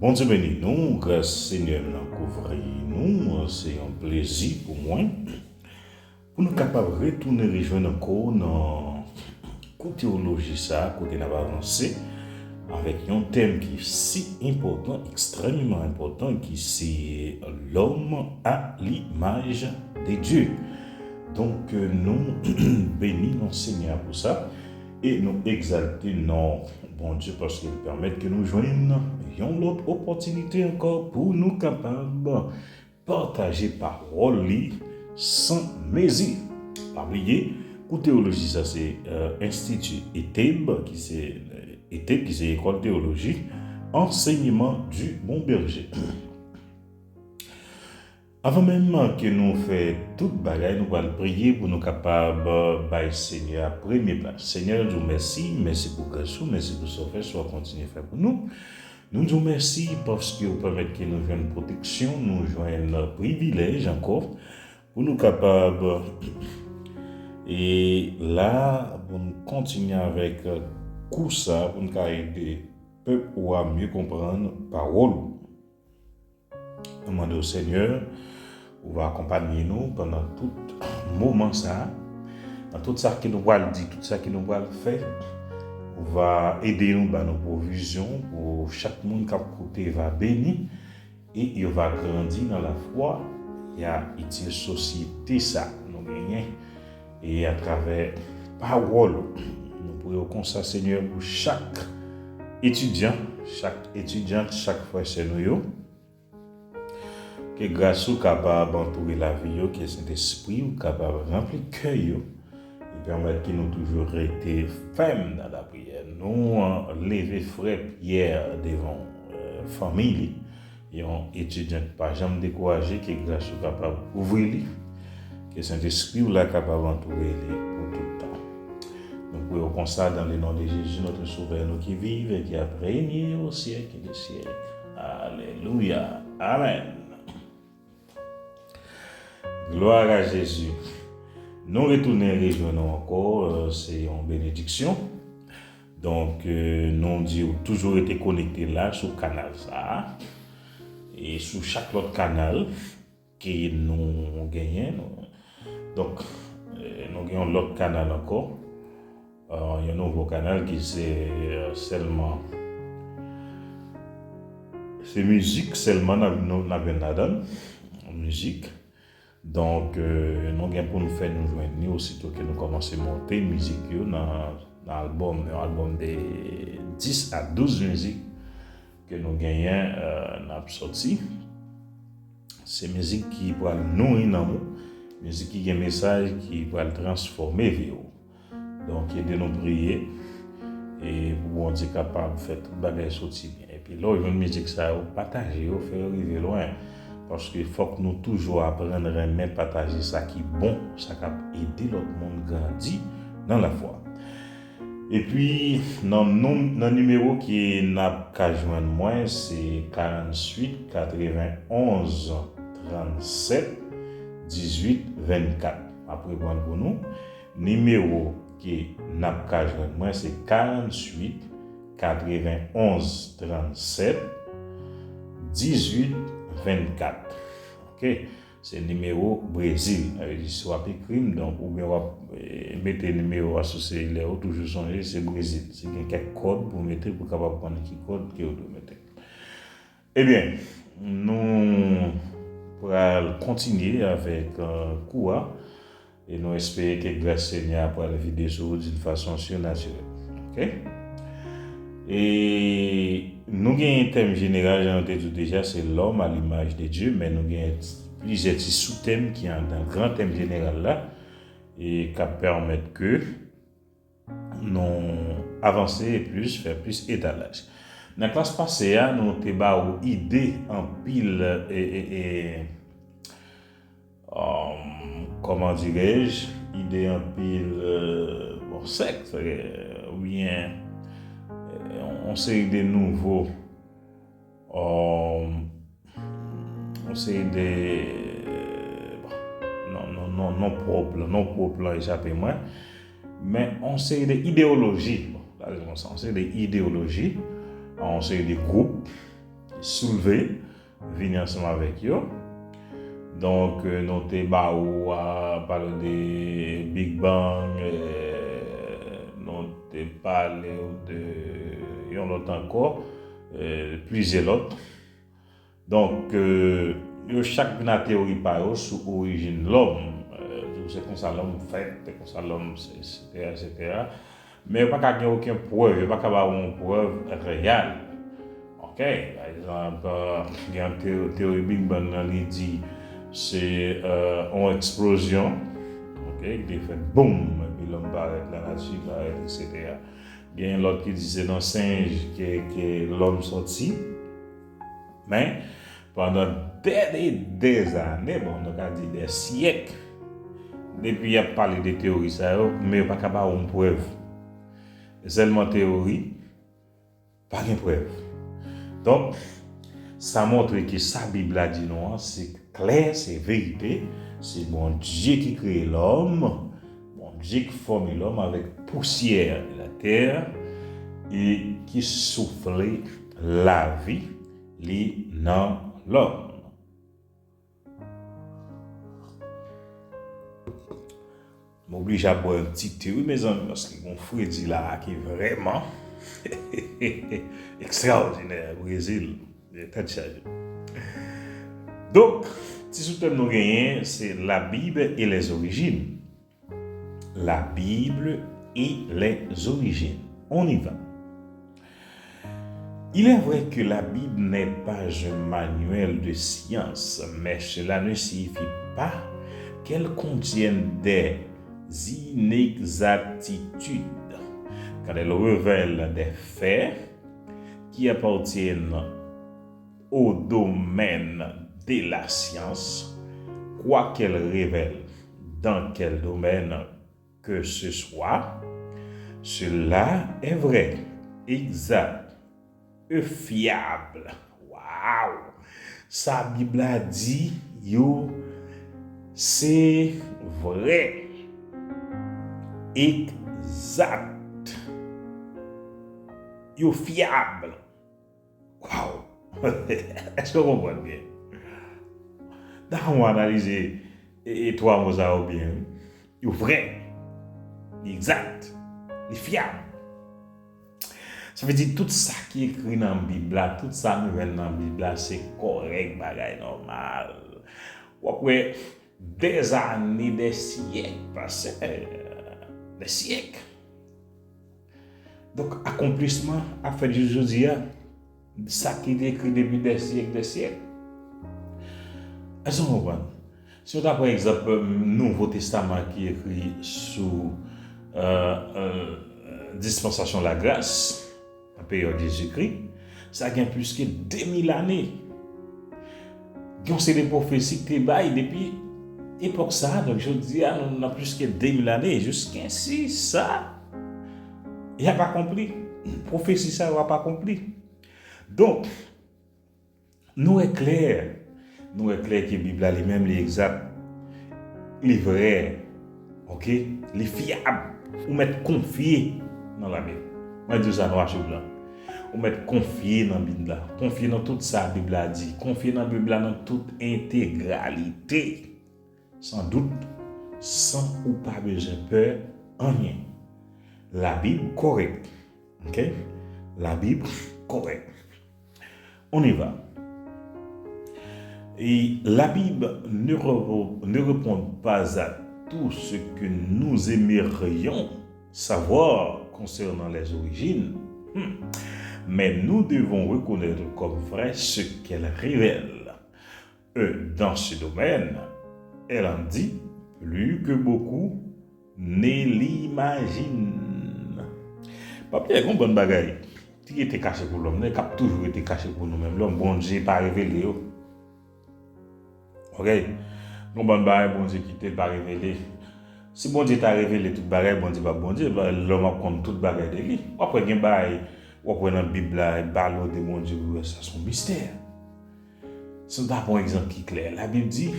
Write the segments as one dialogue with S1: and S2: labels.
S1: Bon Dieu béni nous, grâce Seigneur nous couvrir nous, c'est un plaisir pour moi pour nous capables de retourner rejoindre encore dans la théologie ça, côté n'a avancé avec un thème qui est si important, extrêmement important, qui c'est l'homme à l'image de Dieu. Donc nous bénissons Seigneur pour ça et nous exaltons bon Dieu parce qu'il permet que nous joignions une autre opportunité encore pour nous capables de partager parole sans mesure. Pas oublier, pour théologie, ça c'est Institut ETEB, qui c'est École Théologie, Enseignement du Bon Berger. Avant même que nous fassions toute bagaille, nous allons prier pour nous capables de Seigneur à première place. Seigneur, nous vous merci pour grâce, merci pour ce que soit continuer à faire pour nous. Nous vous merci parce que vous permettez que nous jouions une protection, nous jouions un privilège encore pour nous capables. Et là, pour nous continuer avec tout ça, pour nous aider le peuple à mieux comprendre la parole. Nous demandons au Seigneur, vous va accompagner nous pendant tout moment ça, dans tout ça que nous allons dire, tout ça que nous allons faire. Vous va aider nous dans nos provisions pour chaque monde qui a côté va bénir et il va grandir dans la foi. Il y a une société ça nous gagnons et à travers parole nous pouvons comme ça Seigneur pour chaque étudiant, chaque fois c'est nous que grâce au capable d'entourer la vie que cet esprit capable de remplir le cœur et permettre que nous toujours été fermes dans la prière. Nous lever frère Pierre devant famille et on étudiant pas jamais décourager que grâce au capable ouvrir que Saint-Esprit ou la capable d'entourer pour tout le temps. Nous pouvons comme ça dans le nom de Jésus notre Sauveur nous qui vive et qui a régné au siècle des siècles. Alléluia. Amen. Gloire à Jésus. Nous retournons rejoignons encore, c'est une bénédiction. Donc, nous disons toujours été connectés là sur le canal ça. Et sur chaque autre canal que nous gagnons. Donc, nous gagnons l'autre canal encore. Il y a un nouveau canal qui c'est seulement. C'est musique seulement nous avons musique. Donc, nous avons pour nous faire nous joindre aussitôt que nous commençons à monter musique dans l'album de 10 à 12 musiques que nous gagnons dans sorti. C'est musique qui va nous nourrir, musique qui a un message qui va transformer vie. Donc, aidez-nous prier et pour être capable de faire toute bagage sortir bien. Et puis là, une musique ça partager, faire arriver loin. Parce qu'il faut que nous toujours apprendre à même partager ça qui est bon, ça qui aider l'autre monde à grandir dans la foi. Et puis, dans le numéro qui n'a qu'à joindre moi, c'est 48 91 37 18 24. Après, pour nous, numéro qui n'a qu'à joindre moi, c'est 48 91 37 18 24. OK, c'est le numéro Brésil. Soit écrit donc ou bien mettre le numéro associé là toujours changer c'est Brésil. C'est quelques codes pour mettre pour capable prendre qui code que vous devez mettre. Eh bien, nous pourrons continuer avec cours et nous espérons que grâce Seigneur pour la vidéo sur d'une façon surnaturelle. OK? Et nous avons un thème général, j'ai dit déjà, c'est l'homme à l'image de Dieu, mais nous avons plusieurs sous-thèmes qui sont dans le grand thème général là et qui permettent que nous avancer et plus, faire plus étalage. Dans la classe passée, nous avons débat une idée en pile comment dirais-je, idée en pile secte, ou bien on sait des nouveaux on sait des non propre échappé moi mais on sait des idéologies on sait des idéologies on sait des groupes soulevé, venir ensemble avec eux. Donc, nous avons parlé de Big Bang, nous avons parlé de l'autre encore, plusieurs autres. Donc, chaque théorie parle sur l'origine de l'homme. C'est comme ça l'homme fait, c'est comme ça l'homme, etc. Mais il n'y a pas aucune preuve, il n'y a pas une preuve réelle. Ok, par exemple, il y a une théorie Big Bang qui dit c'est une explosion, ok, qui fait boum, et puis l'homme paraît, la nature paraît, etc. Il y a l'autre qui dit c'est dans le singe que l'homme sorti. Mais pendant des années, bon, on a dit des siècles, depuis il a parlé de théories, ça, mais pas capable de preuve. Seulement théorie, pas de preuve. Donc, ça montre que sa Bible a dit non, c'est clair, c'est vérité, c'est bon Dieu qui crée l'homme, bon Dieu qui forme l'homme avec poussière de la terre et qui souffle la vie dans l'homme. M'oblige à boire un petit thé, oui, mes amis, parce que mon frère dit là qui est vraiment extraordinaire au Brésil. Donc, si vous nous gagnez, c'est la Bible et les origines. La Bible et les origines. On y va. Il est vrai que la Bible n'est pas un manuel de science, mais cela ne signifie pas qu'elle contienne des inexactitudes, car elle révèle des faits qui appartiennent au domaine de la science, quoi qu'elle révèle dans quel domaine que ce soit, cela est vrai, exact et fiable. Waouh! Sa Bible a dit, c'est vrai, exact, fiable. Waouh! Est-ce que vous comprenez bien? Dans mon analyse, et toi, vous avez bien, vrai, exact, fiable. Ça veut dire tout ça qui est écrit dans la Bible, tout ça nouvelle dans la Bible, c'est correct, bagaille normal. Après, des années, des siècles passés, des siècles. Donc, accomplissement a fait du aujourd'hui, ça qui est écrit depuis des siècles. Est-ce que vous comprenez? Si on a par exemple le Nouveau Testament qui est écrit sous dispensation de la grâce, la période de Jésus-Christ, ça a plus que 2000 années. C'est des prophéties qui étaient depuis l'époque ça, donc je dis, on a plus que 2000 années, jusqu'ici, ça, il n'a pas compris. Prophétie, ça, il n'a pas compris. Donc, nous est clair que la Bible a les mêmes, les exacts, les vrais, ok, les fiables, ou mettre confier dans la Bible. Moi, je dis ça noir sur blanc. Ou mettre confier dans la Bible, confier dans tout ça, la Bible a dit, confier dans la Bible dans toute intégralité, sans doute, sans ou pas besoin de peur, en rien. La Bible correcte, ok, la Bible correcte. On y va. Et la Bible ne répond pas à tout ce que nous aimerions savoir concernant les origines, mais nous devons reconnaître comme vrai ce qu'elle révèle. Dans ce domaine, elle en dit plus que beaucoup ne l'imaginent. Papier, c'est une bonne bagaille. Qui était caché pour l'homme, qui a toujours été caché pour nous-mêmes. L'homme, bon Dieu, pas révélé. Ok? Non, bon Dieu, qui t'a pas révélé. Si bon Dieu t'a révélé toute bagaille, bon Dieu, pas bon Dieu, l'homme a compte toute bagaille de lui. Après, il y a dans la Bible, il parle de mon Dieu, ça c'est un mystère. C'est un bon exemple qui est clair. La Bible dit,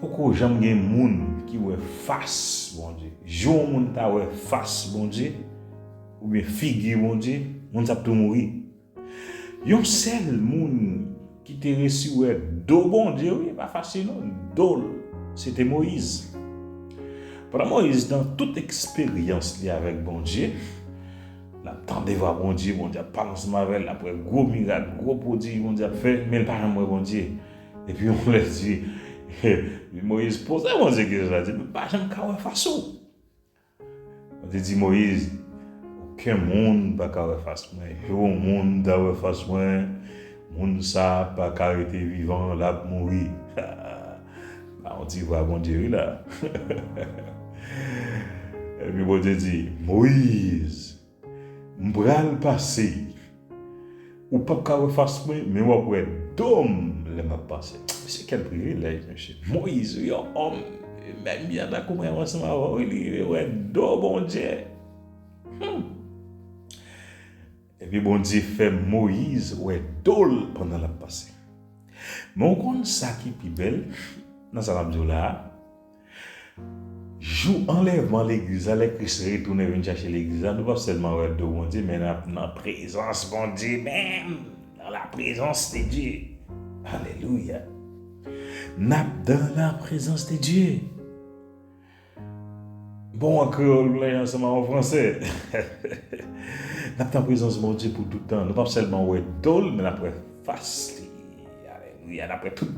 S1: pourquoi j'aime des gens qui ont face, bon Dieu. Jour moun ta ouais face, bon Dieu. Ou bien figure, mon Dieu, on s'est tout mourir. Yon seul moun qui te reçu ouais do bon Dieu, oui, pas facile non, dol, c'était Moïse. Pendant Moïse, dans toute expérience liée avec bon Dieu, l'attendait voir bon Dieu parle ensemble avec après gros miracle, gros produit, bon Dieu fait, mais pas moi bon Dieu. Et puis on lui dit, Moïse pose bon Dieu que je dis, pas jamais qu'à façon. On dit Moïse, aucun monde pas qu'à face moi, au monde d'à face moi, monde ça pas qu'à rester vivant là mourir. On dit voir bon Dieu là. Et puis bon Dieu dit, Moïse, m'bral passé, ou pas qu'à refasse moi, mais moi pour être d'homme, le m'a passé. C'est quel privilège, monsieur. Moïse, yo homme, même bien d'accord ensemble, il est d'homme, bon Dieu. Et puis bon Dieu fait Moïse, ouais, dole pendant la passé. Mais on compte ça qui est plus belle, dans sa là. Jour enlèvement l'église, les Christ retourne venir chercher l'église, nous pas seulement de bon Dieu, mais dans la présence bon Dieu même, dans la présence de Dieu. Alléluia. N'a dans la présence de Dieu. Bon, en créole, là, ensemble en français. N'a dans la présence de mon Dieu pour tout le temps. Nous pas seulement dol, mais après face. Alléluia. Après tout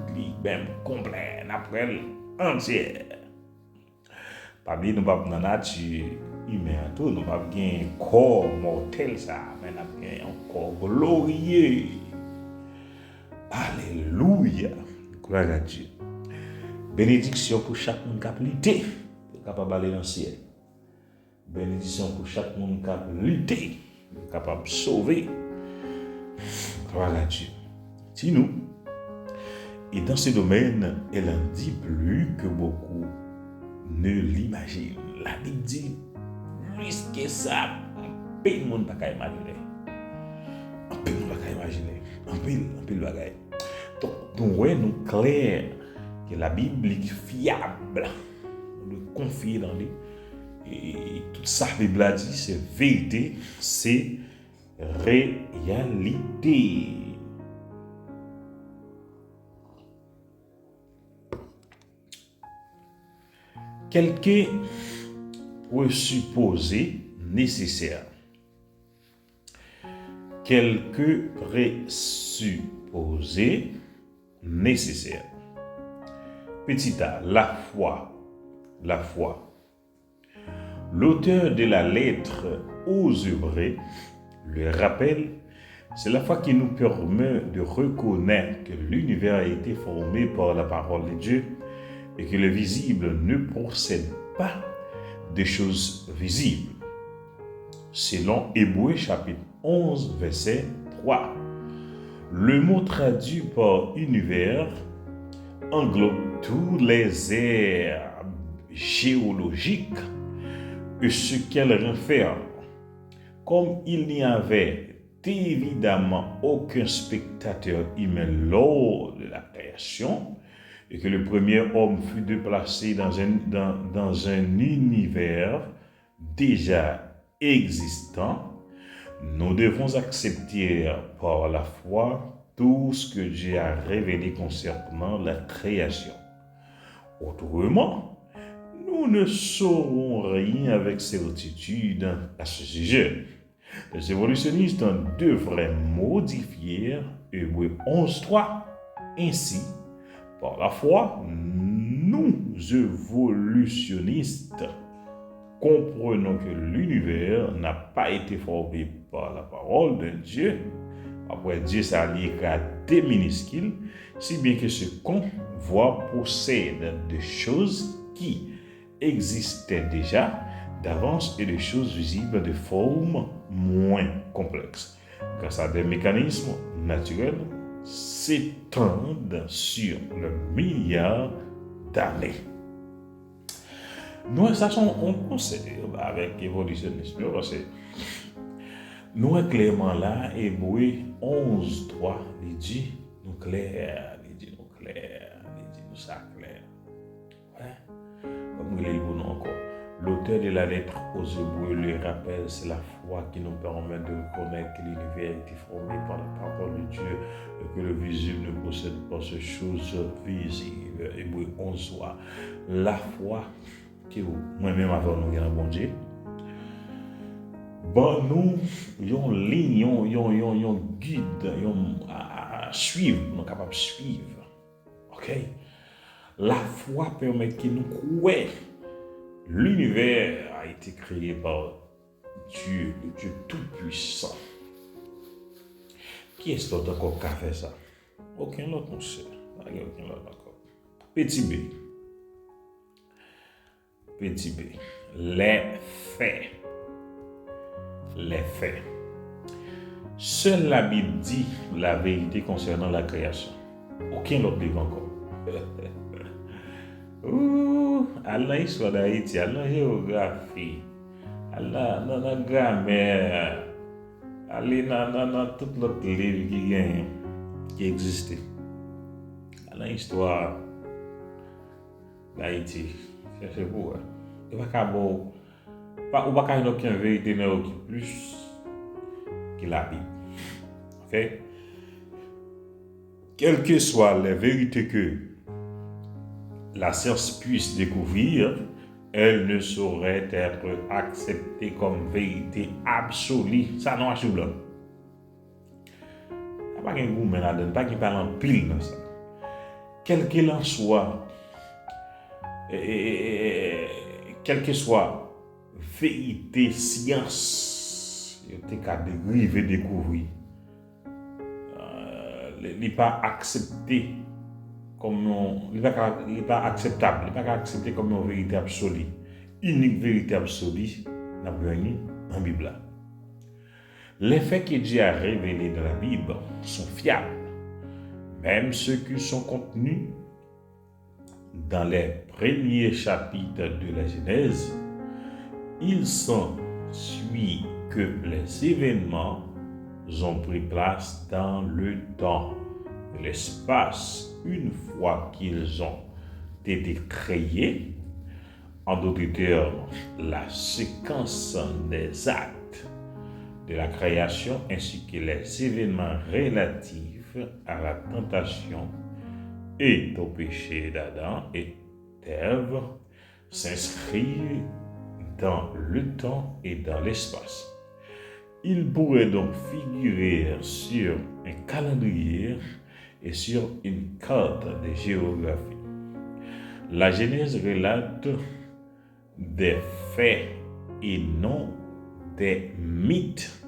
S1: même complet, après entier. Pas bien, nous pas dans nature humaine tout, nous pas bien corps mortel ça, mais nous avons un corps glorieux. Alléluia. Gloire à Dieu. Bénédiction pour chaque monde qui a lutté, capable d'aller dans le ciel. Bénédiction pour chaque monde qui a lutté, capable de sauver. Gloire à Dieu. Si nous, et dans ce domaine, elle en dit plus que beaucoup ne l'imagine. La Bible dit, plus que ça, un peu de monde ne peut pas imaginer. Un peu de monde ne peut pas imaginer. Un peu de bagaille. Donc, nous voyons clair que la Bible est fiable. On doit confier dans lui. Et tout ça, la Bible a dit, c'est vérité, c'est réalité. Quelqu'un présupposé nécessaire. Quelques présupposés nécessaires. Petit a, la foi. La foi. L'auteur de la lettre aux Hébreux le rappelle, c'est la foi qui nous permet de reconnaître que l'univers a été formé par la parole de Dieu et que le visible ne procède pas des choses visibles. Selon Hébreux chapitre 11, verset 3. Le mot traduit par univers englobe tous les aires géologiques et ce qu'elles renferment. Comme il n'y avait évidemment aucun spectateur humain lors de la création, et que le premier homme fut déplacé dans un univers déjà existant, nous devons accepter par la foi tout ce que Dieu a révélé concernant la création. Autrement, nous ne saurons rien avec certitude à ce sujet. Les évolutionnistes devraient modifier Hébreux 11.3. Ainsi, par la foi, nous, évolutionnistes, comprenons que l'univers n'a pas été formé par la parole de Dieu. Après, Dieu s'est allié à des minuscules, si bien que ce qu'on voit possède des choses qui existaient déjà d'avance et des choses visibles de forme moins complexe, grâce à des mécanismes naturels s'étendent sur le milliard d'années. Nous, ça, on considère avec évolutionnisme, parce que nous, clairement là, Hébreux 11.3, il dit nous clair, il dit nous ça clair. Ouais. Comme il est bon encore. L'auteur de la lettre aux Hébreux le rappelle, c'est la foi qui nous permet de reconnaître que l'univers a été formé par la parole de Dieu et que le visible ne possède pas ces choses visibles. Hébreux 11, la foi que moi-même avant nous avons bon Dieu. Bon, nous, yon ligne, yon guide, à suivre, nous sommes capables de suivre. Ok? La foi permet que nous croyons. L'univers a été créé par Dieu, le Dieu tout-puissant. Qui est-ce d'autre encore qui a fait ça? Aucun autre, mon cher. Aucun autre encore. Petit B. Petit B. Les faits. Les faits. Seule la Bible dit la vérité concernant la création. Aucun autre livre encore. Allah histoire d'Haïti, Allah géographie, Allah dans grammaire, Allah dans tout l'autre livre qui existe. Allah histoire d'Haïti, c'est pour eux. Il n'y a pas aucune vérité qui plus que la Bible. Ok? Quelles que soient les vérités que la science puisse découvrir, elle ne saurait être acceptée comme vérité absolue. Ça non, je blanc. Il n'y a pas qu'un goût là-dedans, pas qu'il parle en pile dans ça. Quel qu'il en soit, quelle que soit vérité, science, il y a qu'à dériver, découvrir. Il n'est pas accepté. Il n'est pas acceptable, il n'est pas accepté comme une vérité absolue. Unique vérité absolue, n'a pas dans la Bible. Les faits que Dieu a révélés dans la Bible sont fiables, même ceux qui sont contenus dans les premiers chapitres de la Genèse. Il s'ensuit que les événements ont pris place dans le temps, l'espace, une fois qu'ils ont été créés. En d'autres termes, la séquence des actes de la création ainsi que les événements relatifs à la tentation et au péché d'Adam et d'Ève s'inscrivent dans le temps et dans l'espace. Il pourrait donc figurer sur un calendrier et sur une carte de géographie. La Genèse relate des faits et non des mythes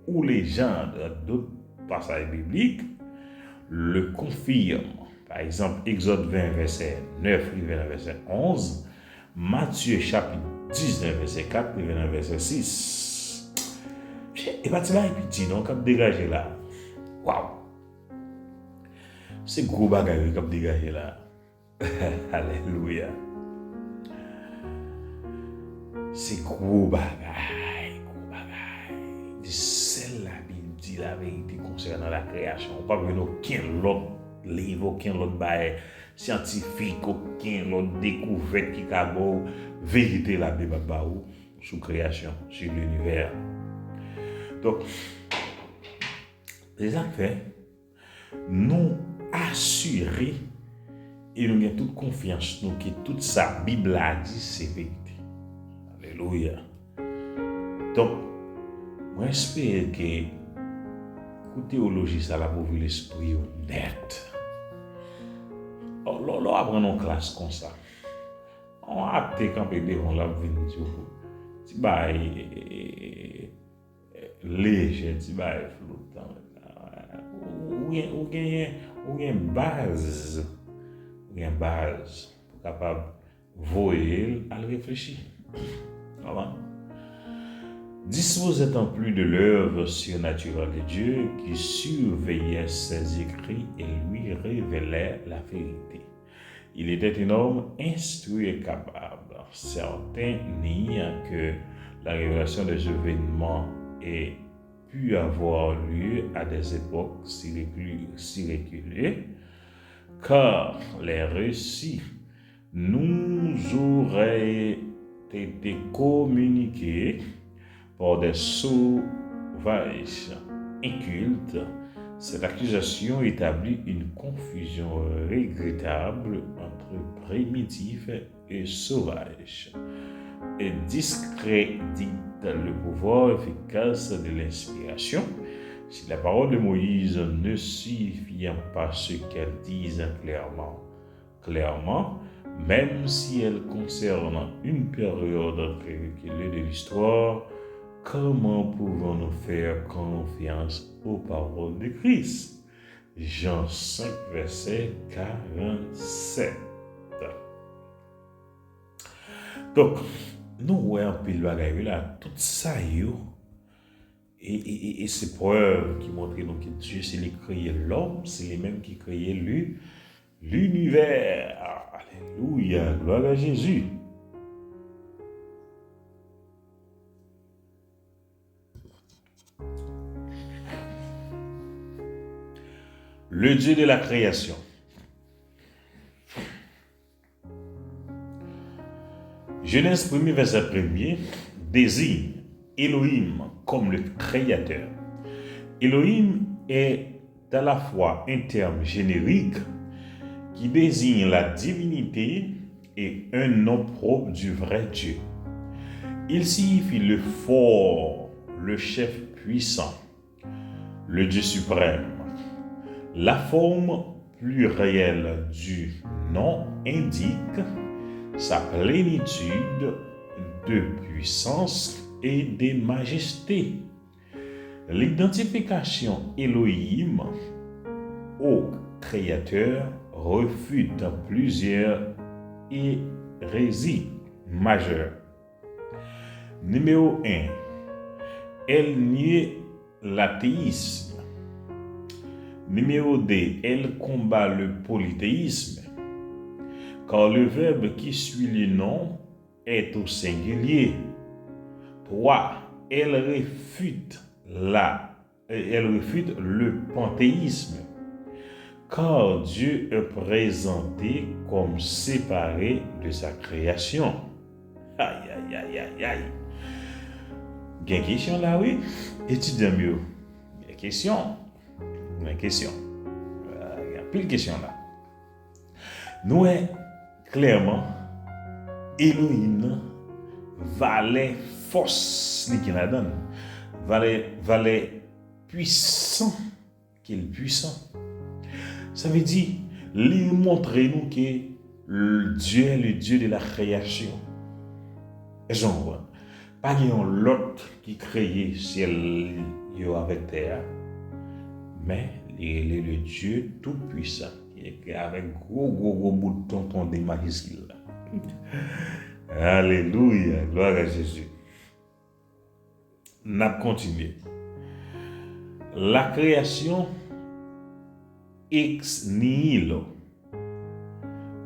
S1: ou légendes. D'autres passages bibliques le confirment. Par exemple, Exode 20, verset 9, verset 11, Matthieu chapitre 19, verset 4, verset 6. Et pas de là, et puis non, comme dégagé là. Waouh! C'est gros bagage qui a dégagé là. Alléluia. C'est gros bagage. C'est la Bible dit la vérité concernant la création. On ne peut pas venir aucun autre livre, aucun autre bagage scientifique, aucun autre découverte qui a beau vérité la Bible sur création, sur l'univers. Donc, les affaires nous assurer et nous avons toute confiance nous que toute sa Bible a dit c'est vérité. Alléluia. Donc, moi j'espère que la théologie ça la pour l'esprit net. On apprend en classe comme ça. On a acté quand devant la vie tu léger, tu flottant. Ou une base pour capable voyer à réfléchir. Disposant plus de l'œuvre surnaturelle de Dieu qui surveillait ses écrits et lui révélait la vérité. Il était un homme instruit et capable. Certains nient que la révélation des événements ait pu avoir lieu à des époques si reculées, car les récits nous auraient été communiquées par des sauvages incultes, cette accusation établit une confusion regrettable entre primitif et sauvage et discrédite le pouvoir efficace de l'inspiration. Si la parole de Moïse ne signifie pas ce qu'elle dit clairement, même si elle concerne une période reculée de l'histoire, comment pouvons-nous faire confiance aux paroles de Christ? Jean 5, verset 47. Donc, nous voyons un peu le là, tout ça, et ces preuves qui montrent donc que Dieu, c'est lui qui créé l'homme, c'est les mêmes qui créé l'univers. Alléluia, gloire à Jésus. Le Dieu de la création. Genèse 1er, verset 1er, désigne Elohim comme le créateur. Elohim est à la fois un terme générique qui désigne la divinité et un nom propre du vrai Dieu. Il signifie le fort, le chef puissant, le Dieu suprême. La forme plurielle du nom indique sa plénitude de puissance et de majesté. L'identification Elohim au Créateur refute plusieurs hérésies majeures. Numéro 1. Elle nie l'athéisme. Numéro 2. Elle combat le polythéisme, car le verbe qui suit le nom est au singulier. 3. Elle réfute le panthéisme, car Dieu est présenté comme séparé de sa création. Aïe, aïe, aïe, aïe, aïe. Il y a une question là, oui? Étudiant mieux. Il y a une question. Il y a une question. Il y a plus de questions là. Nous, clairement, Elohim valait force qui la donne. Valait puissant qu'il est puissant. Ça veut dire, lui montrer nous que Dieu est le Dieu de la création. Genre, pas l'autre qui créait ciel avec terre, mais il est le Dieu tout puissant, avec gros bouton des majuscules. Alléluia, gloire à Jésus. N'a continué. La création ex nihilo.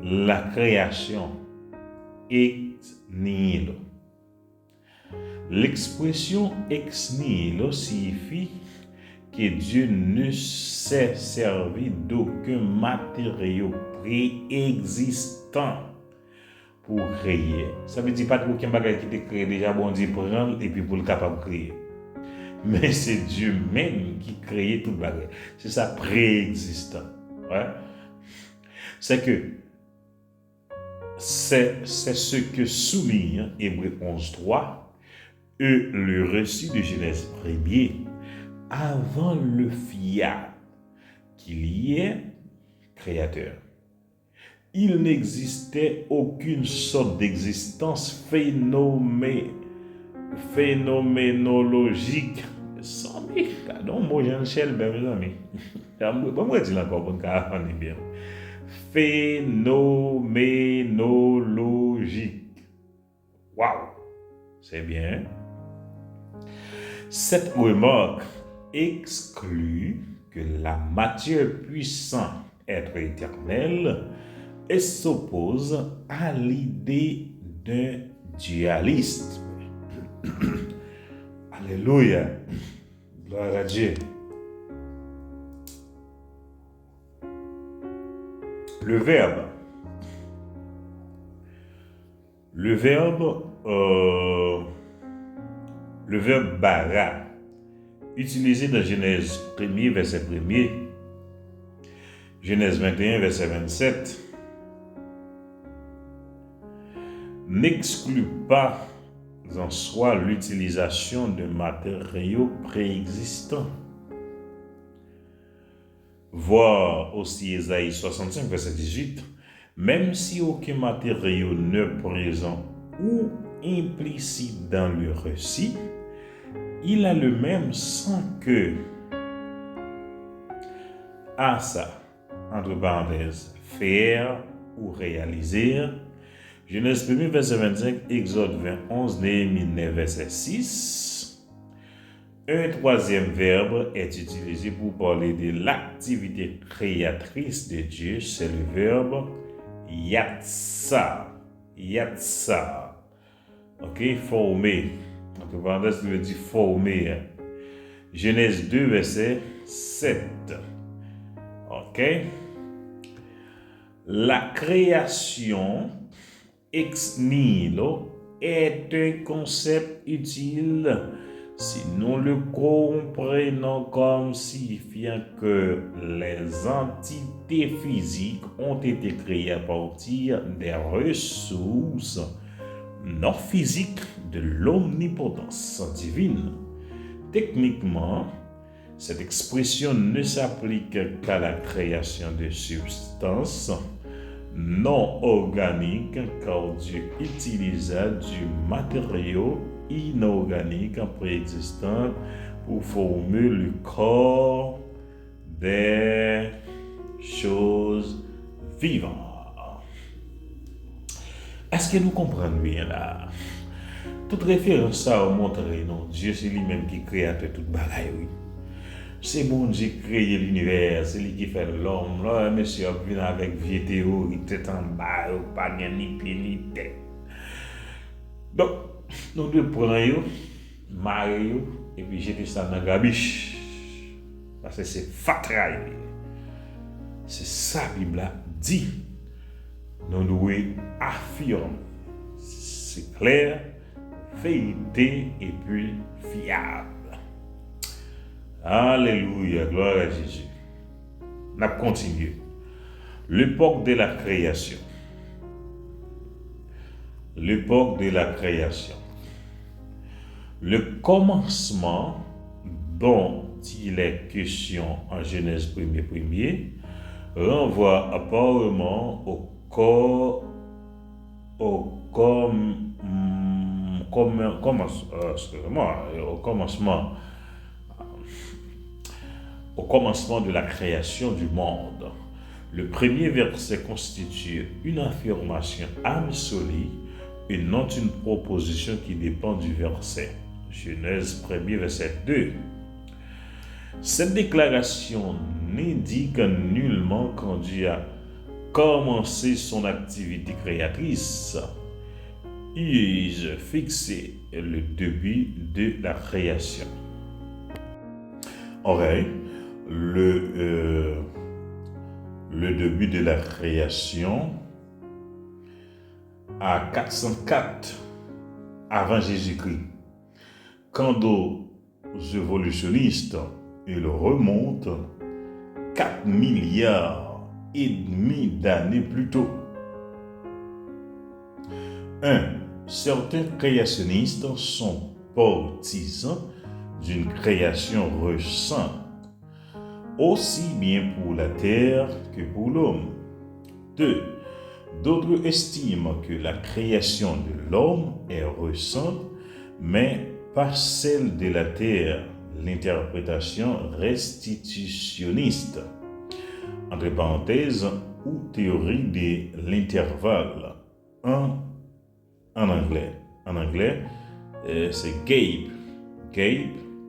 S1: La création ex nihilo. L'expression ex nihilo signifie que Dieu ne s'est servi d'aucun matériau préexistant pour créer. Ça veut dire pas que aucun bagage qui était créé déjà, bon Dieu prendre et puis pour le capable de créer. Mais c'est Dieu même qui crée tout bagage. C'est ça préexistant. Ouais? C'est ce que souligne Hébreux 11.3 et le récit de Genèse 1er avant le fiat qu'il y ait créateur. Il n'existait aucune sorte d'existence phénoménologique. Sans mes pardon, moi Jean-Michel, mes amis. Moi, je dis encore pour qu'on est bien. Phénoménologique. Waouh! C'est bien. Cette remarque exclut que la matière puissante être éternel et s'oppose à l'idée d'un dualisme. Alléluia. Gloire à Dieu. Le verbe le verbe bara, utilisé dans Genèse 1er, verset 1er, Genèse 21, verset 27, n'exclut pas en soi l'utilisation de matériaux préexistants. Voir aussi Ésaïe 65, verset 18, même si aucun matériau n'est présent ou implicite dans le récit, il a le même sens que à ça, entre parenthèses, faire ou réaliser. Genèse 1, verset 25, Exode 21, Néhémie 9, verset 6. Un troisième verbe est utilisé pour parler de l'activité créatrice de Dieu, c'est le verbe yatsa. Yatsa. Ok, former. Entre parenthèses, ça veut dire former. Genèse 2, verset 7. Ok. La création ex nihilo est un concept utile si nous le comprenons comme signifiant que les entités physiques ont été créées à partir des ressources non physiques de l'omnipotence divine. Techniquement, cette expression ne s'applique qu'à la création de substances non organiques, car Dieu utilisa du matériau inorganique préexistant pour former le corps des choses vivantes. Est-ce que nous comprenons bien là? Toute référence à montrer non, Dieu c'est lui-même qui crée toute bagaille, oui. C'est bon Dieu qui crée l'univers, c'est lui qui fait l'homme. Là, monsieur vient avec vieux théorie, tête en bas, pas ni pied ni tête. Donc, nous devons prendre, marier, et puis jeter ça dans la gabiche. Parce que c'est fatraille. C'est ça la Bible dit. Nous devons affirmer. C'est clair, vérité et puis fiable. Alléluia, gloire à Jésus. On a continué. L'époque de la création. L'époque de la création. Le commencement dont il est question en Genèse 1er renvoie apparemment au commencement de la création du monde. Le premier verset constitue une affirmation absolue et non une proposition qui dépend du verset. Genèse 1er, verset 2. Cette déclaration n'indique nullement quand Dieu a commencé son activité créatrice. Il a fixé le début de la création. Okay. Le début de la création à 404 avant Jésus-Christ. Quand aux évolutionnistes, ils remontent 4 milliards et demi d'années plus tôt. 1. Certains créationnistes sont partisans d'une création récente, aussi bien pour la terre que pour l'homme. 2. D'autres estiment que la création de l'homme est récente, mais pas celle de la terre, l'interprétation restitutionniste, entre parenthèses, ou théorie de l'intervalle, en anglais. En anglais, c'est Gape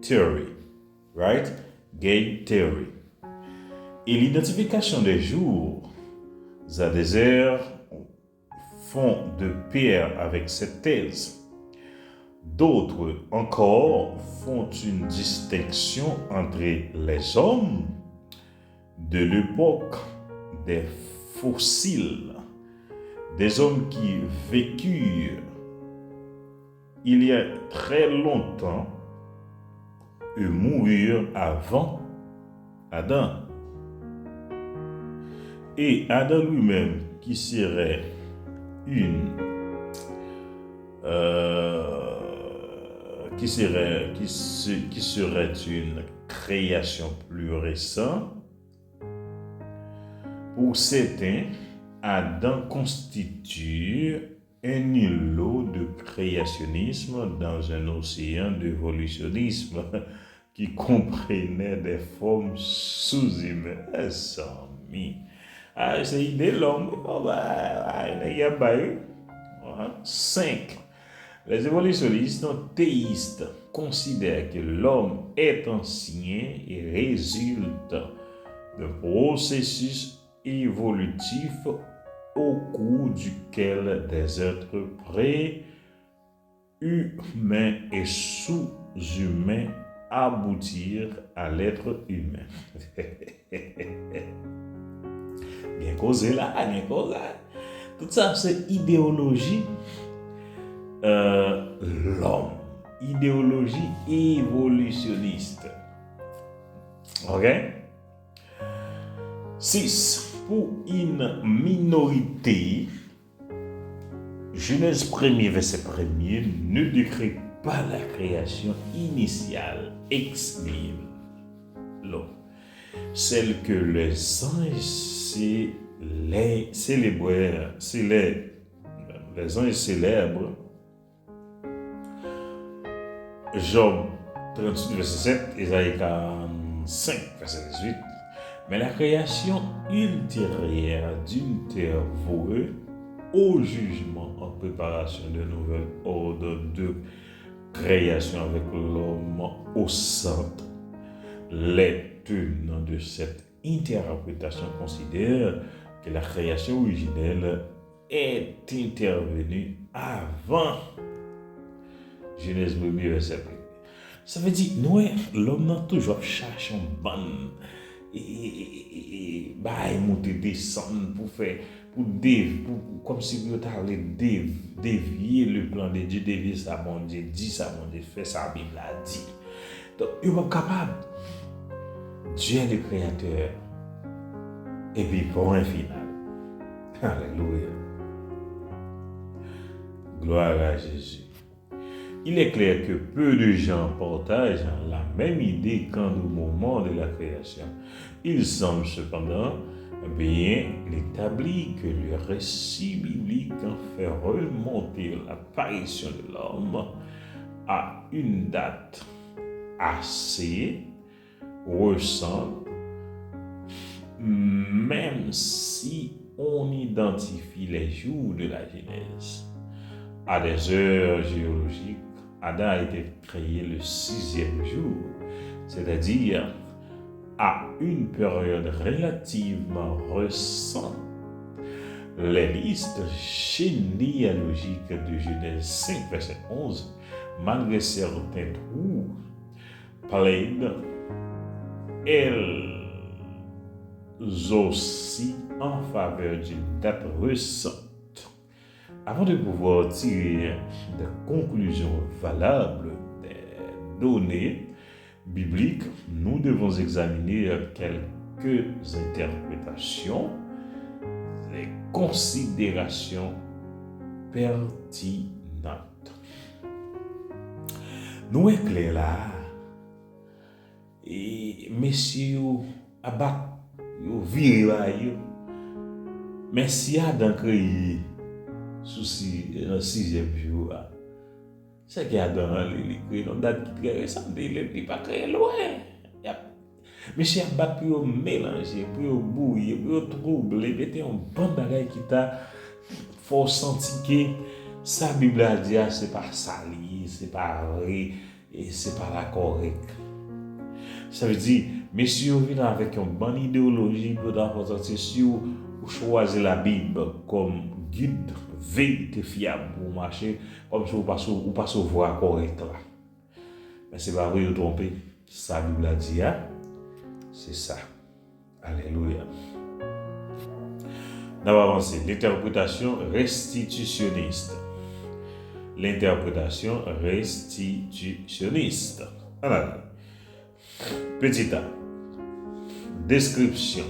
S1: Theory, right? Gape Theory. Et l'identification des jours à des heures font de pair avec cette thèse. D'autres encore font une distinction entre les hommes de l'époque des fossiles, des hommes qui vécurent il y a très longtemps moururent avant Adam. Et Adam lui-même, qui serait une qui serait une création plus récente, pour certains, Adam constitue un îlot de créationnisme dans un océan d'évolutionnisme qui comprenait des formes sous-humaines. C'est l'idée de l'homme. Il y a 5. Les évolutionnistes théistes considèrent que l'homme est ancien et résulte d'un processus évolutif au cours duquel des êtres pré-humains et sous-humains aboutirent à l'être humain. Bien causé là, bien causé là. Tout ça, c'est idéologie. L'homme, idéologie évolutionniste. Ok? 6. Pour une minorité, Genèse 1er, verset 1er, ne décrit pas la création initiale, ex nihilo, celle que les anges les anges célèbrent. Job 38, verset 7, Isaïe 45, verset 18. Mais la création ultérieure d'une terre vouée au jugement en préparation de nouvel ordre de création avec l'homme au centre. Les tenants de cette interprétation considèrent que la création originelle est intervenue avant Genèse 1er, verset 1. Ça veut dire, nous, l'homme n'a toujours cherché un bon et monter descendre pour faire comme si vous allez dévier le plan de Dieu, dévier ça, mon Dieu dit ça, mon Dieu fait ça, la Bible a dit. Donc, il n'est pas capable. Dieu est le créateur. Et puis, point final. Alléluia. Gloire à Jésus. Il est clair que peu de gens partagent la même idée quant au moment de la création. Il semble cependant bien établi que le récit biblique fait remonter l'apparition de l'homme à une date assez récente, même si on identifie les jours de la Genèse à des heures géologiques. Adam a été créé le 6e jour, c'est-à-dire à une période relativement récente. Les listes généalogiques de Genèse 5, verset 11, malgré certains trous, plaident elles aussi en faveur d'une date récente. Avant de pouvoir tirer des conclusions valables des données bibliques, nous devons examiner quelques interprétations, les considérations pertinentes. Nous est clair là, et messieurs abat, yo viré, mais si Adam créé sous 6e jour, c'est qu'il y a dans une date qui est très récente, il n'est pas très loin. Mais si on bat pour mélanger, pour bouillir, pour troubler, mettez un bon bagage qui t'a faut sentir que sa Bible a dit c'est pas sali, c'est pas vrai et c'est pas la correcte. Ça veut dire, mais si on vient avec une bonne idéologie pour d'abord, si vous choisissez la Bible comme guide vérité fiable pour marcher, comme si vous passez voie correcte là. Mais c'est pas vrai, vous trompez. Ça, la Bible a dit, c'est ça. Alléluia. Nous avons avancé. L'interprétation restitutionniste. l'interprétation restitutionniste. Alors, petit a. Description.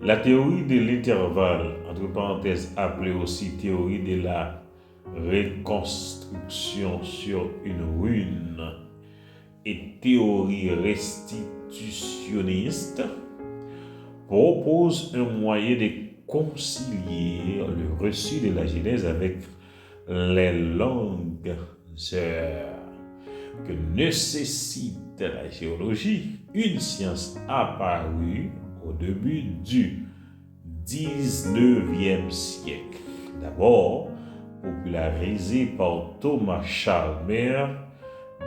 S1: La théorie de l'intervalle, entre parenthèses appelée aussi théorie de la reconstruction sur une ruine et théorie restitutionniste, propose un moyen de concilier le reçu de la Genèse avec les langues que nécessite la géologie, une science apparue au début du 19e siècle. D'abord, popularisée par Thomas Chalmers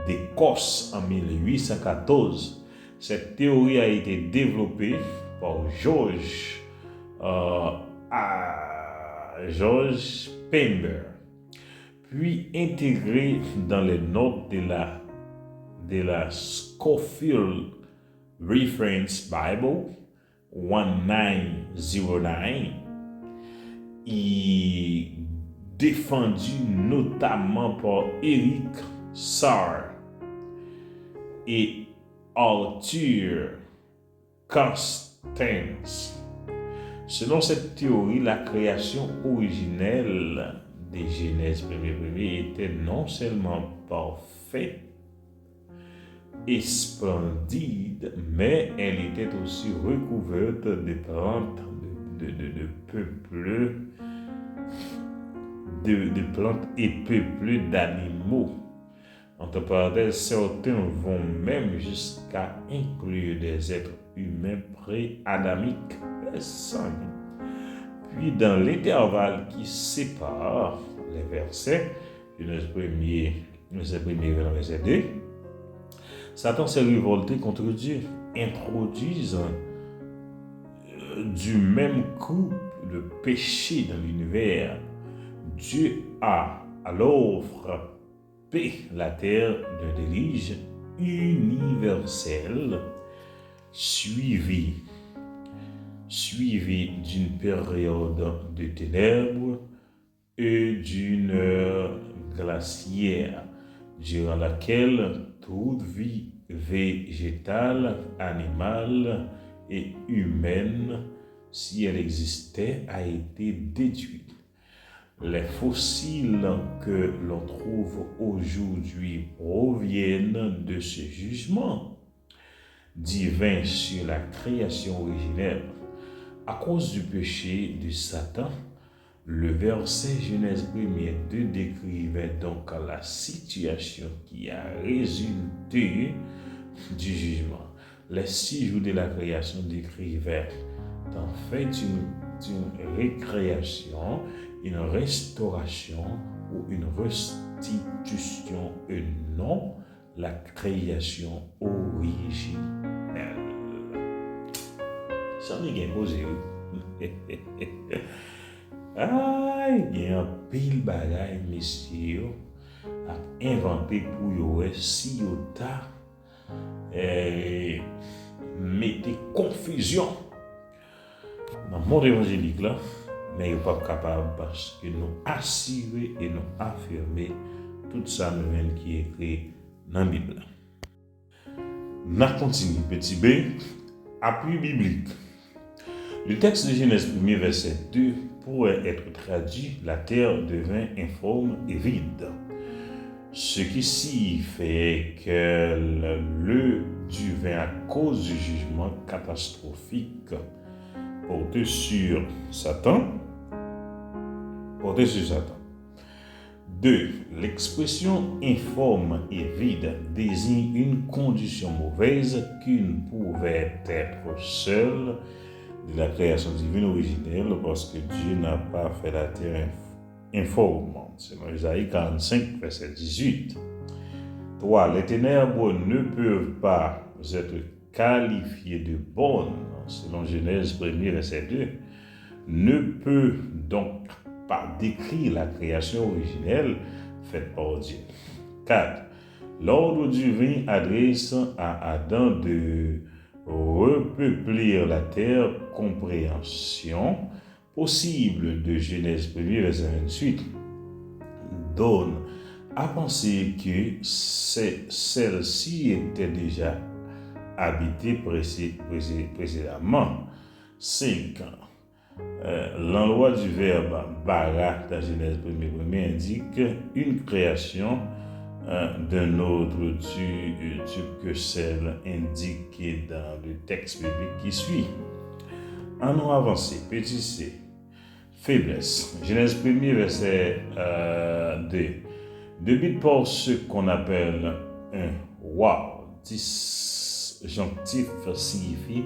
S1: d'Écosse en 1814, cette théorie a été développée par George Pember, puis intégrée dans les notes de la Scofield Reference Bible 1909 et défendue notamment par Eric Sarr et Arthur Constance. Selon cette théorie, la création originelle des Genèse premier était non seulement parfaite et splendide, mais elle était aussi recouverte de plantes, de plantes et peuplée d'animaux. Entre parenthèses, certains vont même jusqu'à inclure des êtres humains pré-adamiques. Puis dans l'intervalle qui sépare les versets, Genèse 1er, verset 2, Satan s'est révolté contre Dieu, introduisant du même coup le péché dans l'univers. Dieu a alors frappé la terre d'un déluge universel suivi d'une période de ténèbres et d'une heure glaciaire, durant laquelle toute vie végétale, animale et humaine, si elle existait, a été détruite. Les fossiles que l'on trouve aujourd'hui proviennent de ce jugement divin sur la création originelle. À cause du péché de Satan, le verset Genèse 1er 2 décrivait donc la situation qui a résulté du jugement. Les 6 jours de la création décrivaient en fait une récréation, une restauration ou une restitution et non la création originelle. Ça m'est bien posé. Ah, il y a un pile bagaille, messieurs, à inventer pour yo si yo ta mettez confusion dans le monde évangélique là, mais il n'est pas capable parce que nous assurer et nous affirmer tout ça nous vient qui est écrit dans la Bible. Nous continuons, petit b, appui biblique. Le texte de Genèse 1er, verset 2 pourrait être traduit: la terre devint informe et vide. Ce qui signifie que le devint à cause du jugement catastrophique porté sur Satan. 2. L'expression informe et vide désigne une condition mauvaise qui ne pouvait être seule de la création divine originelle parce que Dieu n'a pas fait la terre informe. C'est dans Isaïe 45, verset 18. 3. Les ténèbres ne peuvent pas être qualifiées de bonnes, selon Genèse 1er, verset 2. Ne peut donc pas décrire la création originelle faite par Dieu. 4. L'ordre divin adresse à Adam de repeupler la terre, compréhension possible de Genèse 1er, verset 28. donne à penser que celle-ci était déjà habitée précédemment. 5. L'endroit du verbe bara dans Genèse 1er indique une création d'un autre type que celle indiquée dans le texte biblique qui suit. Allons avancer. Petit c. Faiblesse. Genèse 1er, verset 2. Débute par ce qu'on appelle un wow. Disjonctif signifie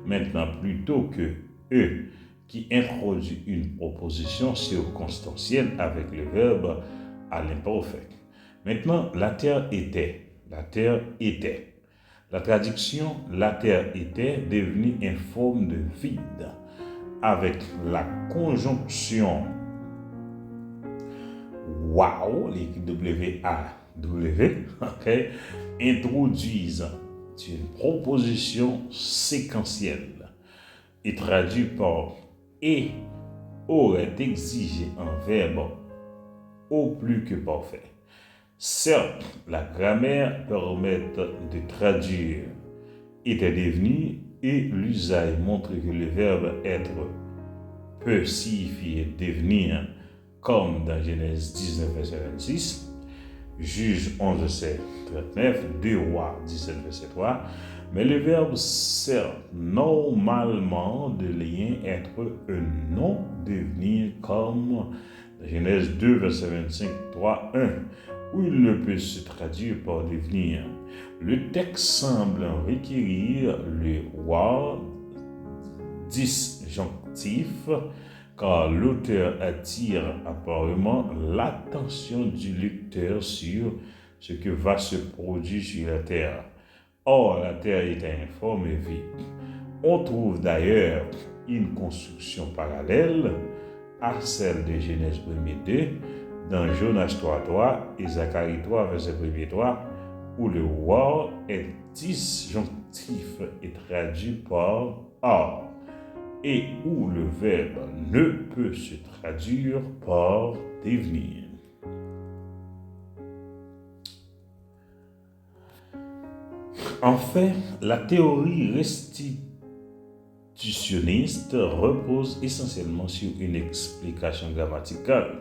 S1: maintenant plutôt que eux, qui introduit une proposition circonstancielle avec le verbe à l'imparfait. Maintenant, la terre était. La terre était. La traduction la terre était devenue une forme de vide avec la conjonction wow, l'équipe W-A-W, okay, introduisent une proposition séquentielle et traduit par et aurait exigé un verbe au plus que parfait. Certes, la grammaire permet de traduire était devenu et l'usage montre que le verbe être peut signifier devenir, comme dans Genèse 19, verset 26, Juge 11, verset 39, 2 Rois 17, verset 3, mais le verbe sert normalement de lien être un nom devenir, comme dans Genèse 2, verset 25, 3, 1, où il ne peut se traduire par devenir. Le texte semble requérir le roi disjonctif car l'auteur attire apparemment l'attention du lecteur sur ce que va se produire sur la terre. Or, la terre est informe et vide. On trouve d'ailleurs une construction parallèle à celle de Genèse 1er 2 dans Jonas 3.3 et Zacharie 3, verset 1er 3, où le roi est disjonctif et traduit par or, et où le verbe ne peut se traduire par devenir. En fait, la théorie restitutionniste repose essentiellement sur une explication grammaticale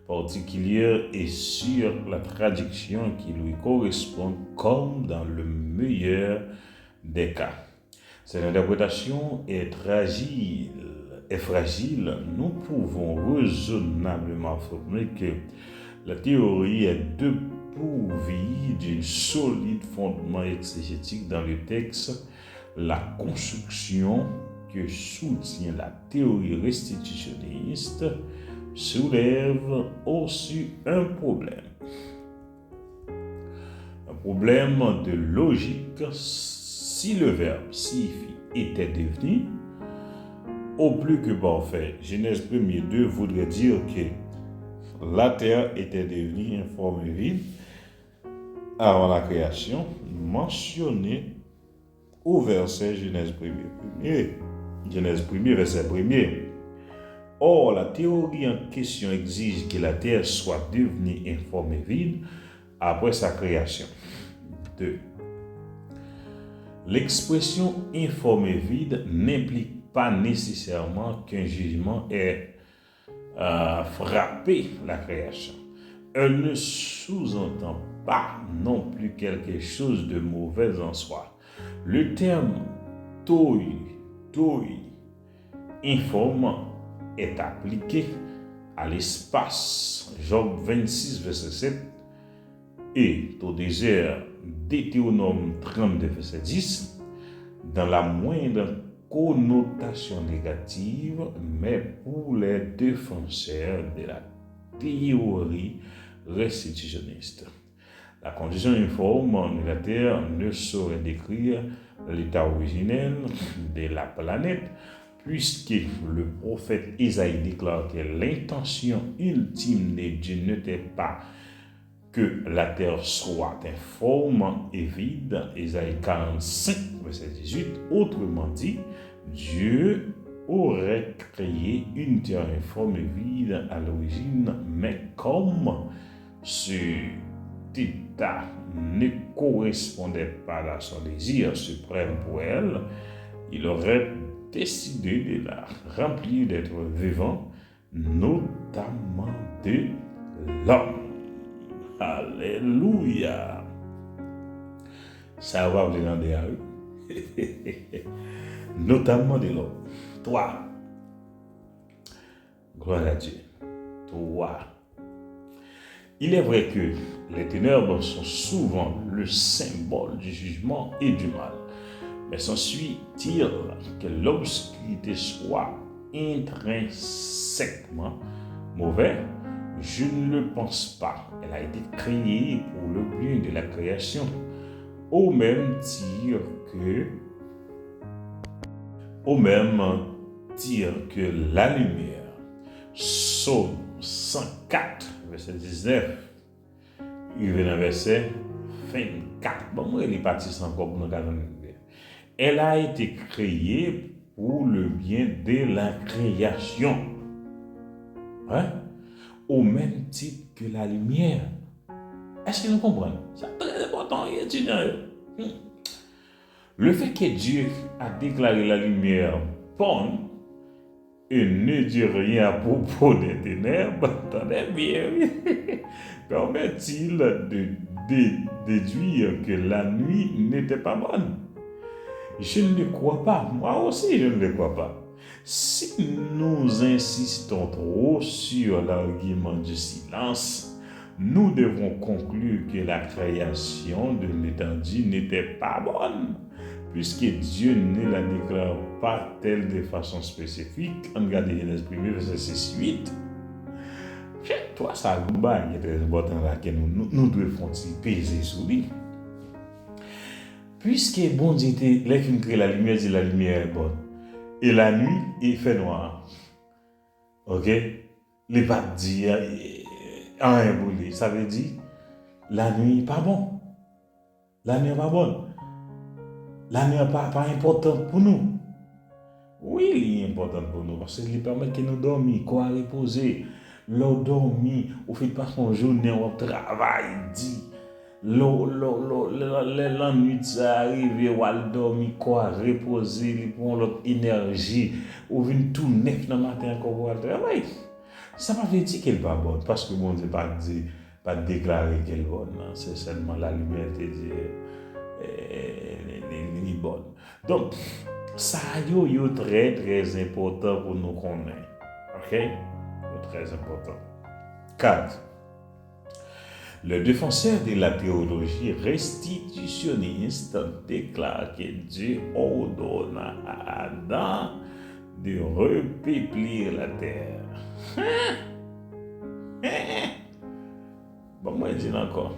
S1: particulière et sur la traduction qui lui correspond comme dans le meilleur des cas. Cette interprétation est fragile. Nous pouvons raisonnablement affirmer que la théorie est dépourvue d'un solide fondement exégétique dans le texte. La construction que soutient la théorie restitutionniste soulève aussi un problème. Un problème de logique. Si le verbe signifie était devenu, au plus que parfait, Genèse 1er 2 voudrait dire que la terre était devenue informe et vide avant la création, mentionnée au verset Genèse 1er, verset 1er. Or, la théorie en question exige que la terre soit devenue informe et vide après sa création. 2. L'expression informe et vide n'implique pas nécessairement qu'un jugement ait frappé la création. Elle ne sous-entend pas non plus quelque chose de mauvais en soi. Le terme toi, informe, est appliqué à l'espace. Job 26, verset 7 et au désert, Deutéronome 32, verset 10, dans la moindre connotation négative, mais pour les défenseurs de la théorie restitutionniste. La condition informe de la Terre ne saurait décrire l'état originel de la planète, puisque le prophète Isaïe déclare que l'intention ultime de Dieu n'était pas que la terre soit informe et vide. Isaïe 45, verset 18. Autrement dit, Dieu aurait créé une terre informe et vide à l'origine, mais comme cet état ne correspondait pas à son désir suprême pour elle, il aurait décidé de la remplir d'être vivant, notamment de l'homme. Alléluia. Ça va vous demander à eux. Notamment de l'homme. Toi. Gloire à Dieu. Toi. Il est vrai que les ténèbres sont souvent le symbole du jugement et du mal. Mais s'ensuit-il que l'obscurité soit intrinsèquement mauvaise? Je ne le pense pas. Elle a été créée pour le bien de la création. Au même titre que la lumière. Psaume 104, verset 19. Il vient dans verset 24. Bon, moi, il est parti sans encore pour nous garder. Elle a été créée pour le bien de la création. Hein? Au même titre que la lumière. Est-ce que nous comprenons? C'est très important, étudiants. Le fait que Dieu a déclaré la lumière bonne et ne dit rien à propos des ténèbres, attendez bien, permet-il de déduire que la nuit n'était pas bonne? Je ne le crois pas. Moi aussi, je ne le crois pas. Si nous insistons trop sur l'argument du silence, nous devons conclure que la création de l'étendue n'était pas bonne, puisque Dieu ne la déclare pas telle de façon spécifique. Regardez Genèse 1, verset 6-8. Toi, ça qui est très important là, que nous devons peser sur lui. Puisque bon Dieu, les films créent la lumière, dit la lumière est bonne. Et la nuit, il fait noir. Ok? Les pas dire un boulé. Ça veut dire la nuit n'est pas bon. La nuit n'est pas bonne. La nuit n'est pas importante pour nous. Oui, il est important pour nous parce qu'il permet que nous dormions, qu'on reposer. L'eau dormir, on fait pas son journée, on travaille, dit. La nuit ça arrive, on va dormir, quoi, reposer, on prend l'autre énergie, on vient tout neuf dans le matin encore pour travailler. Ça ne veut pas dire qu'elle n'est pas bonne, parce que bon Dieu pas déclarer qu'elle est bonne. C'est seulement la lumière qui dit qu'elle est bonne. Donc, ça est très très important pour nous connaître. Ok? Très important. 4. Le défenseur de la théologie restitutionniste déclare que Dieu ordonna à Adam de repeupler la terre. Bon, moi, je dis encore.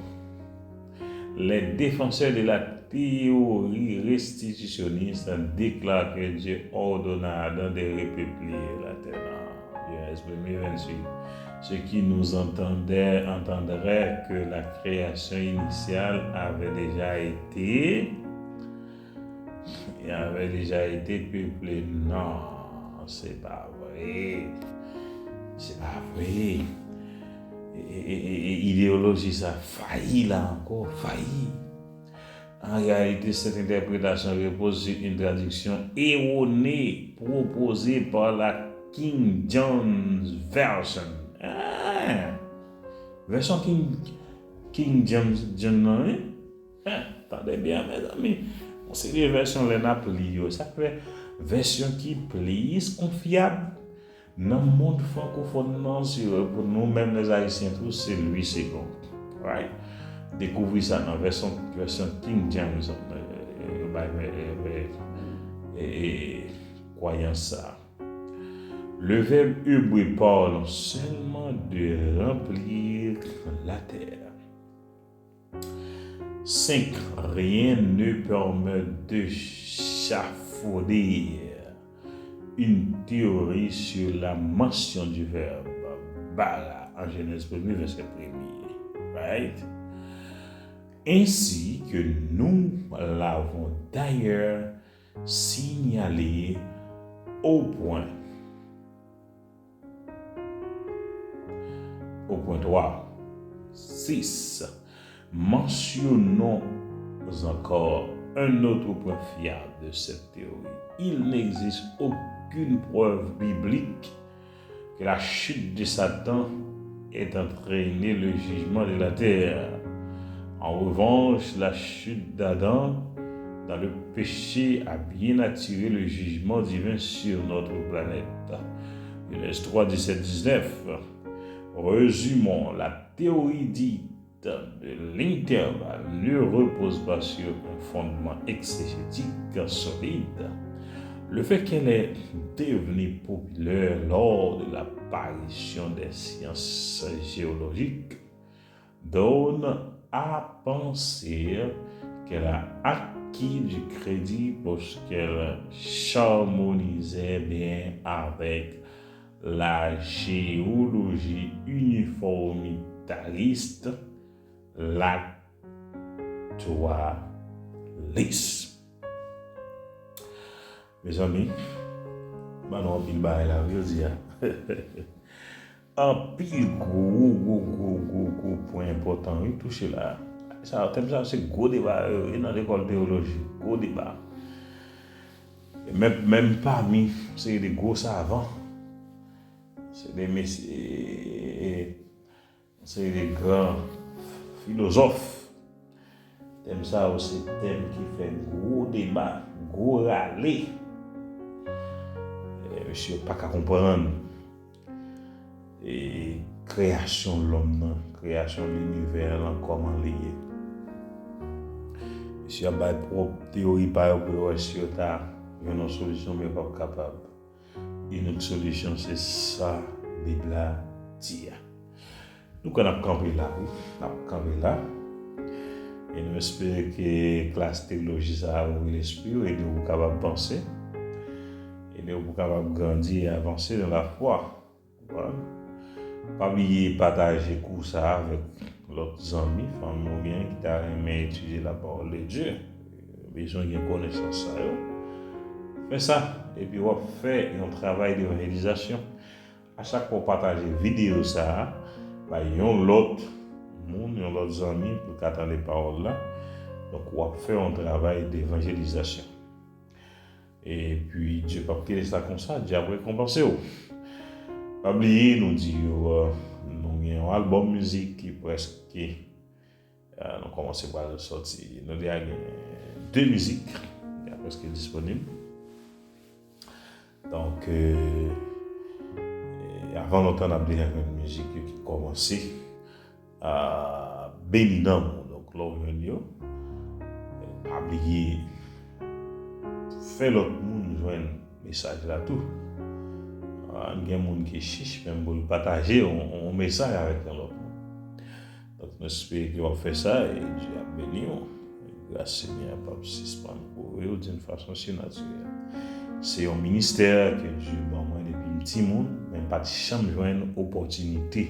S1: Les défenseurs de la théorie restitutionniste déclarent que Dieu ordonna à Adam de repeupler la terre. Genèse 1:28. Ce qui nous entendrait que la création initiale avait déjà été peuplée. Non, c'est pas vrai. C'est pas vrai. Et idéologie, ça faillit là encore, faillit. En réalité, cette interprétation repose sur une traduction erronée proposée par la King James Version. Version King James, attendez bien, mes amis. C'est les versions les nappelio. Ça fait version qui plus confiable. Dans le monde francophone, pour nous-mêmes les Haïtiens, tout c'est Louis II. Right? Découvrez ça dans la version King James. Croyant ça. Le verbe hébreu parle seulement de remplir la terre. 5. Rien ne permet de chafauder une théorie sur la mention du verbe bara en Genèse 1, verset 1. Right? Ainsi que nous l'avons d'ailleurs signalé au point 3. 6. Mentionnons encore un autre point fiable de cette théorie. Il n'existe aucune preuve biblique que la chute de Satan ait entraîné le jugement de la terre. En revanche, la chute d'Adam dans le péché a bien attiré le jugement divin sur notre planète. Genèse 3, 17, 19. Résumons, la théorie dite de l'intervalle ne repose pas sur un fondement exégétique solide. Le fait qu'elle est devenue populaire lors de l'apparition des sciences géologiques donne à penser qu'elle a acquis du crédit parce qu'elle s'harmonisait bien avec la géologie uniformitariste, l'actualiste. Mes amis, maintenant, pile bail la vie, un pile gros point important, oui, touché là. Ça, c'est gros débat dans l'école théologie, gros débat. Même parmi, c'est des gros savants, c'est des messieurs, c'est des grands philosophes. Thème ça aussi, thème qui fait gros débat, gros râler. Monsieur pas qu'à comprendre. Et création de l'homme, création de l'univers, comment lié. Si on a une propre théorie par rapport à ce qu'il y a une solution, mais pas capable. Une autre solution, c'est ça, Bible dit. Nous, on a campé là, et nous espérons que la classe théologie, ça a ouvert l'esprit, et nous sommes capables de penser, et nous sommes capables de grandir et avancer dans la foi. Voilà. Pas oublier partager cours ça avec l'autre amis, famille ou bien qui t'a aimé étudier la parole de Dieu. Besoin de connaissance ça. Fais ça et puis on fait un travail d'évangélisation. À chaque fois partager vidéo ça, bah yon l'autre monde, yon l'autre amis pour qu'attendre les paroles là. Donc on fait un travail d'évangélisation. Et puis Dieu pas quitter ça comme ça, Dieu va récompenser. Pas oublier, nous dit, nous avons un album musique qui presque, nous commençons par le sortir. Nous avons 2 musiques qui sont presque disponibles. Donc, avant longtemps, on a une musique qui commence à bénir. Donc, là, on pas oublier, faire l'autre monde joindre un message là tout. Il y a des gens qui chichent, même pour partager un message avec l'autre. Donc, nous espérons qu'ils vont faire ça et Dieu a béni. Grâce Seigneur, pas suspendre pour eux d'une façon surnaturelle. C'est un ministère que Dieu m'a demandé depuis un petit monde, mais pas de jamais joindre une opportunité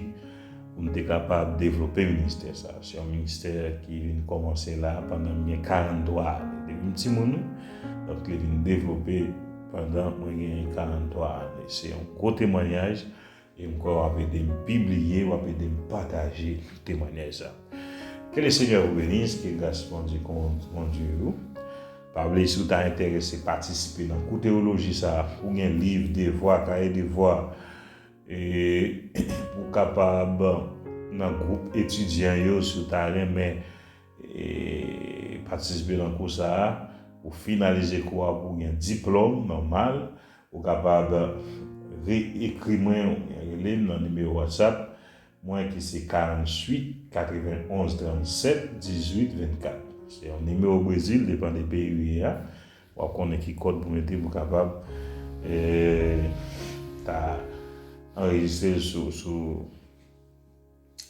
S1: pour nous être capable de développer le ministère. C'est un ministère qui vient commencer là pendant 43 ans. Depuis un petit monde, donc il vient développer pendant 43 ans. C'est un gros témoignage et encore avec des publier ou avec des partager le témoignage. Que le Seigneur vous bénisse, que grâce à Dieu conduise. Pas oublier si vous êtes intéressé à participer dans la théologie, ça, ou un livre, des voix, cahier des voix, et pour capable dans le groupe étudiant, si vous avez participer dans le cours, ça, pour finaliser le cours, pour un diplôme normal, vous capable réécrire dans le numéro WhatsApp, moi qui c'est 48 91 37 18 24. C'est un numéro au Brésil, dépend des pays où il y a. Ou qu'on ait qui code pour mettre pour capable enregistrer sur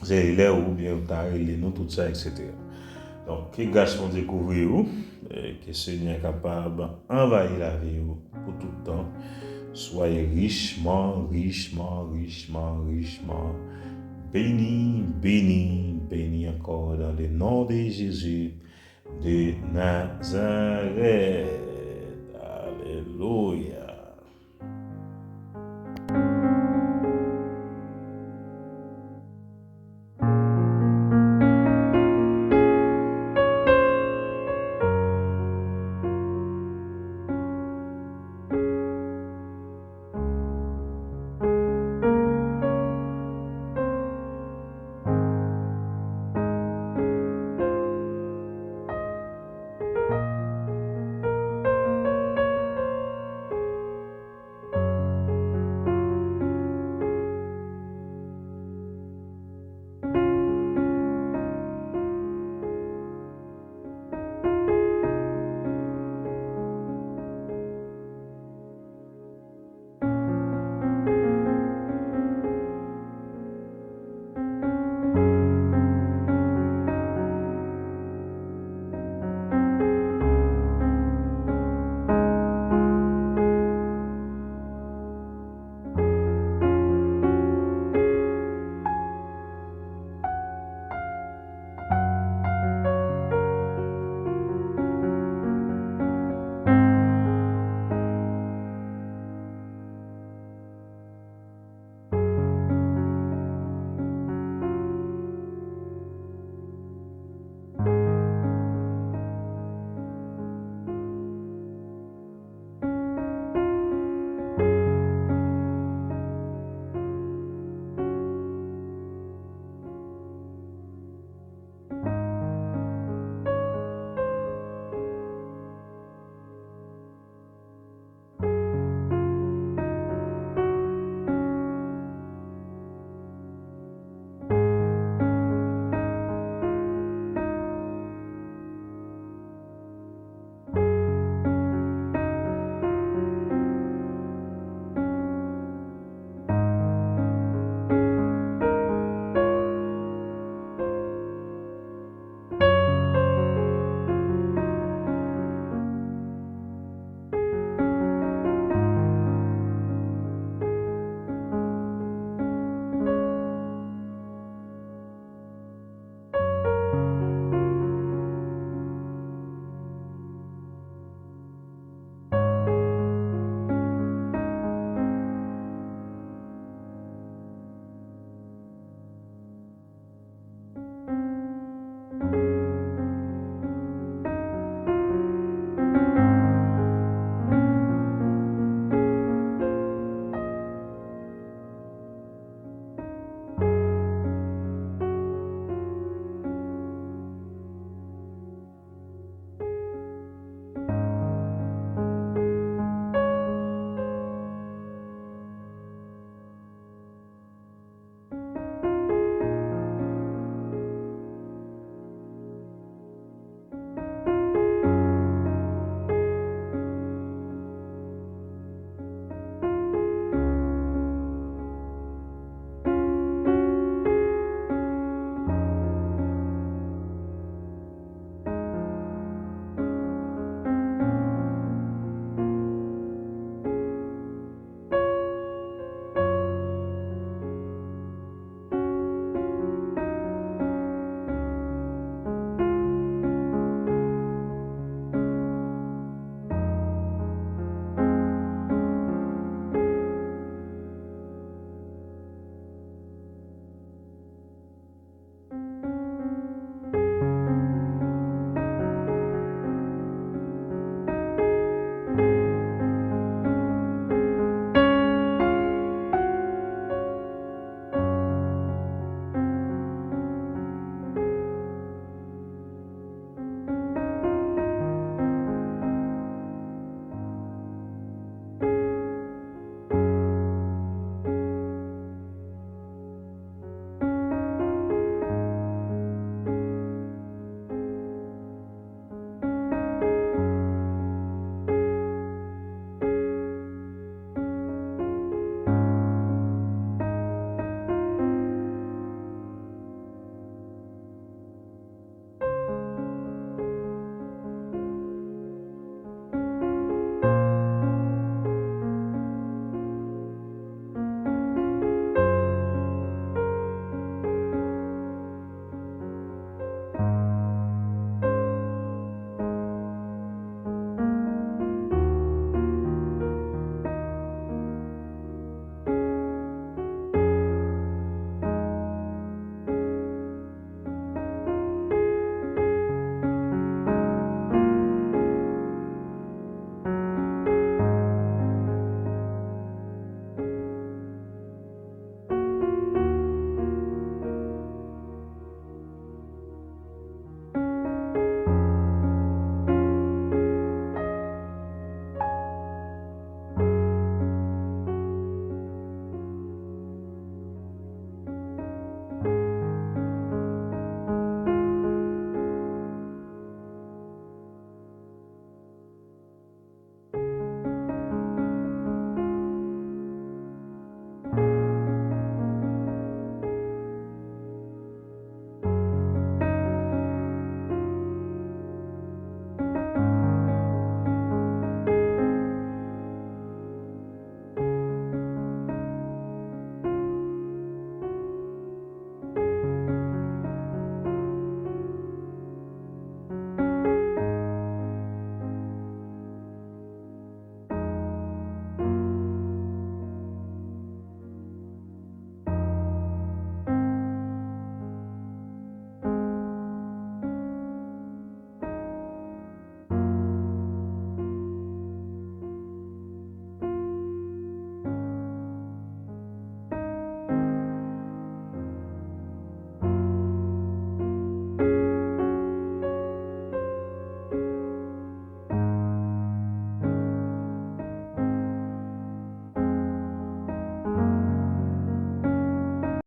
S1: cellulaire ou bien t'as les noms tout ça etc. Donc que grâce on découvrir que Seigneur est capable d'envahir la vie pour tout le temps. Soyez richement bénis encore dans le nom de Jésus de Nazareth. Alléluia.